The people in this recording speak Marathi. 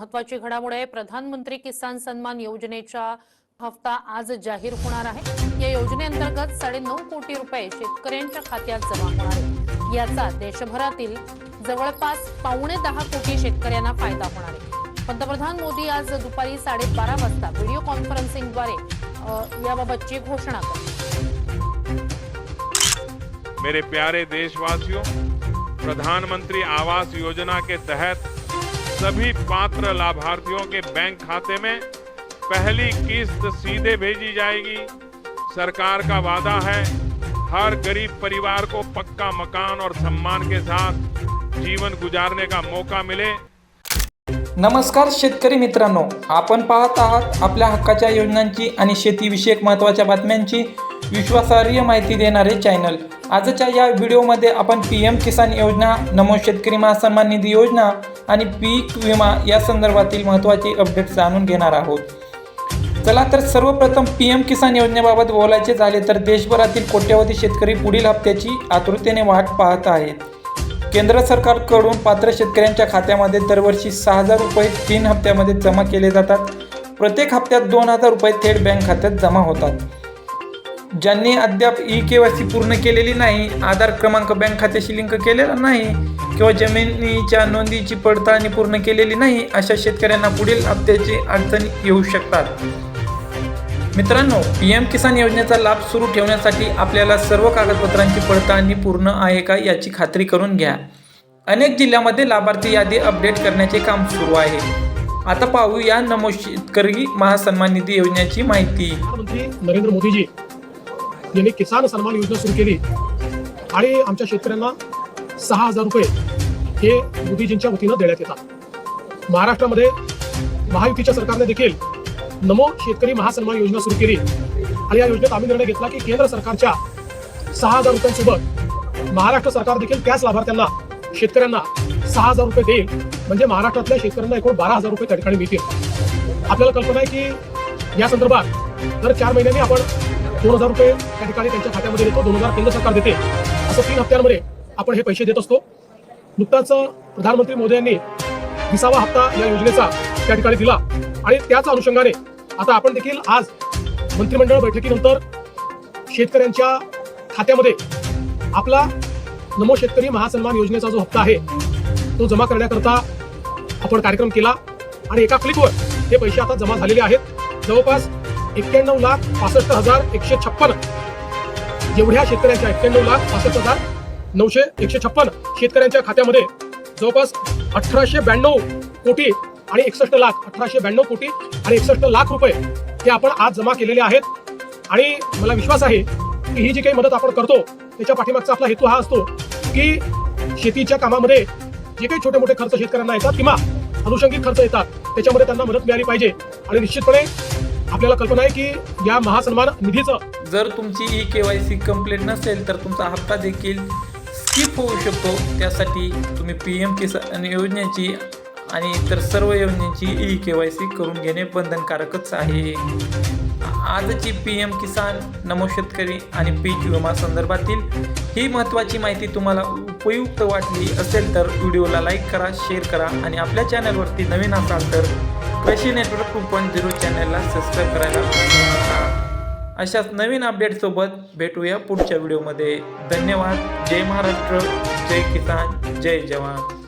महत्वाची घडामोड आहे। प्रधानमंत्री किसान सन्मान योजनेचा हप्ता आज जाहीर होणार आहे। या योजनेअंतर्गत 9.5 कोटी रुपये शेतकऱ्यांच्या खात्यात जमा होणार आहे। याचा देशभरातील जवळपास 9.5 कोटी शेतकऱ्यांना फायदा होणार आहे। पंतप्रधान मोदी आज दुपारी 12:30 वाजता व्हिडिओ कॉन्फरन्सिंगद्वारे याबाबतची घोषणा करतील। मेरे प्यारे देशवासियों, प्रधानमंत्री आवास योजना के तहत सभी पात्र लाभार्थियों के बैंक खाते में पहली किस्त सीधे भेजी जाएगी। सरकार का वादा है हर गरीब परिवार को पक्का मकान और सम्मान के साथ जीवन गुजारने का मौका मिले। नमस्कार शेतकरी मित्रांनो, आपण पाहत आहात आपल्या हक्काच्या योजनांची आणि शेतीविषयक महत्त्वाच्या बातम्यांची विश्वासार्ह माहिती देणारे चॅनल। आजच्या या व्हिडिओमध्ये आपण पीएम किसान योजना, नमो शेतकरी महासन्मान निधी योजना आणि पीक विमा या संदर्भातील महत्त्वाचे अपडेट्स जाणून घेणार आहोत। चला तर सर्वप्रथम पीएम किसान योजनेबाबत बोलायचे झाले तर देशभरातील कोट्यवधी शेतकरी पुढील हप्त्याची आतुरतेने वाट पाहत आहेत। केंद्र सरकारकडून पात्र शेतकऱ्यांच्या खात्यामध्ये दरवर्षी 6,000 रुपये 3 हप्त्यामध्ये जमा केले जातात। प्रत्येक हप्त्यात 2,000 रुपये थेट बँक खात्यात जमा होतात। ज्यांनी अद्याप ई-केवायसी पूर्ण केलेली नाही, आधार क्रमांक बँक खात्याशी लिंक केलेला नाही किंवा जमिनीच्या नोंदीची पडताळणी पूर्ण केलेली नाही, अशा शेतकऱ्यांना पुढील हप्त्याची अडचणी येऊ शकतात। मित्रांनो, पीएम किसान योजनेचा लाभ सुरू ठेवण्यासाठी आपल्याला सर्व कागदपत्रांची पडताळणी पूर्ण आहे का याची खात्री करून घ्या। अनेक जिल्ह्यांमध्ये लाभार्थी यादी अपडेट करण्याचे काम सुरू आहे। आता पाहू या नमो शेतकरी महासन्मान निधी योजनेची माहिती। प्रधानमंत्री नरेंद्र मोदीजी यांनी किसान सन्मान योजना सुरू केली आणि आमच्या शेतकऱ्यांना 6,000 रुपये हे मोदीजींच्या वतीनं देण्यात येतात। महाराष्ट्रामध्ये महायुतीच्या सरकारने देखील नमो शेतकरी महासन्मान योजना सुरू केली आणि या योजनेत आम्ही निर्णय घेतला की केंद्र सरकारच्या 6,000 रुपयांसोबत महाराष्ट्र सरकार देखील त्याच लाभार्थ्यांना शेतकऱ्यांना 6,000 रुपये देईल, म्हणजे महाराष्ट्रातल्या शेतकऱ्यांना एकूण 12,000 रुपये त्या ठिकाणी मिळतील। आपल्याला कल्पना आहे की या संदर्भात दर 4 महिन्यांनी आपण 2,000 रुपये त्या ठिकाणी त्यांच्या खात्यामध्ये देतो, 2,000 केंद्र सरकार देते, असं 3 हप्त्यांमध्ये आपण हे पैसे देत असतो। नुकताच प्रधानमंत्री मोदी यांनी 20वा हप्ता या योजनेचा त्या ठिकाणी दिला आणि त्याच अनुषंगाने आता आपण देखील आज मंत्रिमंडळ बैठकीनंतर शेतकऱ्यांच्या खात्यामध्ये आपला नमो शेतकरी महासन्मान योजनेचा जो हप्ता आहे तो जमा करण्याकरता आपण कार्यक्रम केला आणि एका क्लिकवर हे पैसे आता जमा झालेले आहेत। जवळपास 91,65,156 एवढ्या शेतकऱ्यांच्या 91,65,156 शेतकऱ्यांच्या खात्यामध्ये जवळपास 1892 कोटी आणि 61 लाख 1892 कोटी आणि 61 लाख रुपये हे आपण आज जमा केलेले आहेत। आणि मला विश्वास आहे की ही जी काही मदत आपण करतो त्याच्या पाठीमागचा आपला हेतू हा असतो की शेतीच्या कामामध्ये जे काही छोटे मोठे खर्च शेतकऱ्यांना येतात किंवा अनुषंगिक खर्च येतात त्याच्यामध्ये त्यांना मदत मिळाली पाहिजे। आणि निश्चितपणे आपल्याला कल्पना आहे की या महासन्मान निधीचं जर तुमची ई-केवायसी कंप्लीट नसेल तर तुमचा हप्ता देखील स्किप होऊ शकतो। त्यासाठी तुम्ही पीएम किसान योजनेची आणि इतर सर्व योजनेची ई-केवायसी करून घेणे बंधनकारकच आहे। आजची पीएम किसान, नमो शेतकरी आणि पीक विमा संदर्भातील ही महत्त्वाची माहिती तुम्हाला उपयुक्त वाटली असेल तर व्हिडिओला लाईक करा, शेअर करा आणि आपल्या चॅनलवरती नवीन असाल तर कृषी नेटवर्क 2.0 चॅनलला सबस्क्राईब करायला विसरू नका। अशाच नवीन अपडेटसोबत भेटूया पुढच्या व्हिडिओमध्ये। धन्यवाद। जय महाराष्ट्र, जय किसान, जय जवान।